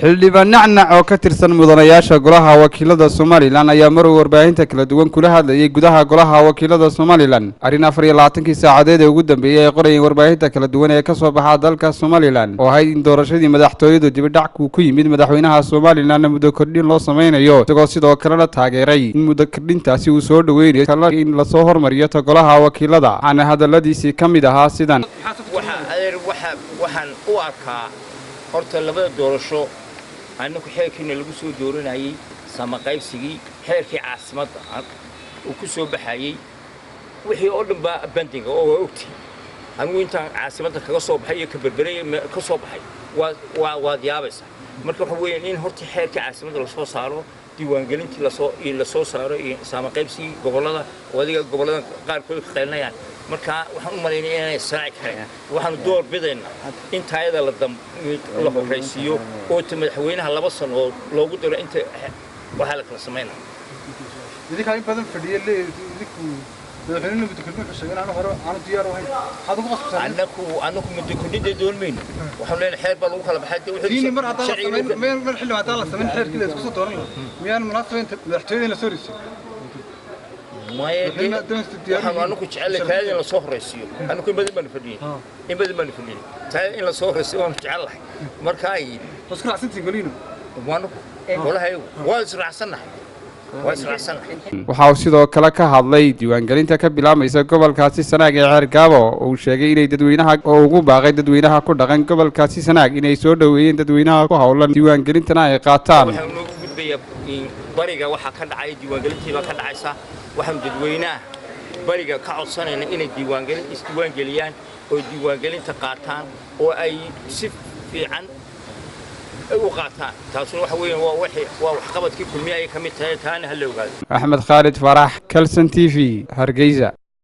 xildhibaan nacnac oo ka tirsan mudanayaasha golaha wakiilada Soomaaliland ayaa mar warbaahinta kala duwan kula hadlayay gudaha golaha wakiilada Soomaaliland arin 24 saacadeed ee ugu dambeeyay ay qorayeen warbaahinta kala duwan ee ka soo baxa dalka Soomaaliland oo ay in doorashadii madaxtooyadu dib u dhac ku yimid madaxweynaha Soomaaliland muddo kordhin loo sameeyo isagoo sidoo kale la taageeray in muddo kordhintaasi uu soo dhaweynayo in la soo hormariyo golaha wakiilada aan hadaladiisi kamid ahaa sidan waxaan u arkaa horta labada doorasho annagu xeerkiina lagu soo dooranayay sama qaybsigii xeerkii caasimadda uu ku soo baxayay wixii oo dhan baa bandiga oo ogti anigu intaan caasimadda kaga soo baxay iyo ka berberay ka soo baxay waa diyaabaysa marka waxa weeyaan in horta xeerkii caasimadda la soo saaro diiwaangelintii la soo saaro iyo sama qaybsigii gobolada wadiga gobolada qaarkood ka qeynayaan marka waxaan u maleynaa inay saaci karaan waxaan door bidaynaa in taayada la horeysiyo oo madaxweynaha 2 sano loogu diro inta waxa la kala sameeyay idinka in badan fadhiye idinku madaxweynaha muddo kordhin xuseen aan diyaar ahayn hada ku qasbsan annaku muddo kordhin doonmayno waxaan leenahay xeer baa lagu kala baxay wixii mar hadda la sameeyay mar xilli hadda la sameeyay xeerkii la isku soo dooran miyaan munaasabada madaxtooyada la soo risay ما يدري أنا كنت على كذا إن الصهر يسيو أنا كنت بدي بنفدين إن بدي بنفدين تعال إن الصهر يسيو أنا كنت على مركاي بس كل عسنتي قولينه وأنا ولا هاي وازرع سنة وازرع سنة waxa uu sidoo kale ka hadlay diiwaangelinta ka bilaabmaysa gobolkaasi Sanaag ee Xeergaabo oo uu sheegay inay dadweynaha oo ugu baaqay dadweynaha ku dhaqan gobolkaasi Sanaag inay soo dhaweeyeen dadweynaha ku hawlan diiwaangelintana ay qaataan bariga waxa ka dhacay diiwaangelintii ka dhacaysa waxaan dadweynaha bariga ka codsanayna inay diiwaangeliyaan oo diiwaangelinta qaataan oo ay si fiican u qaataan taasuna waxa weeyaan waa wax qabadkii kulmiye ay kamid tahay taana hal ogaado Axmed Khalid Farax Kalsan TV Hargeysa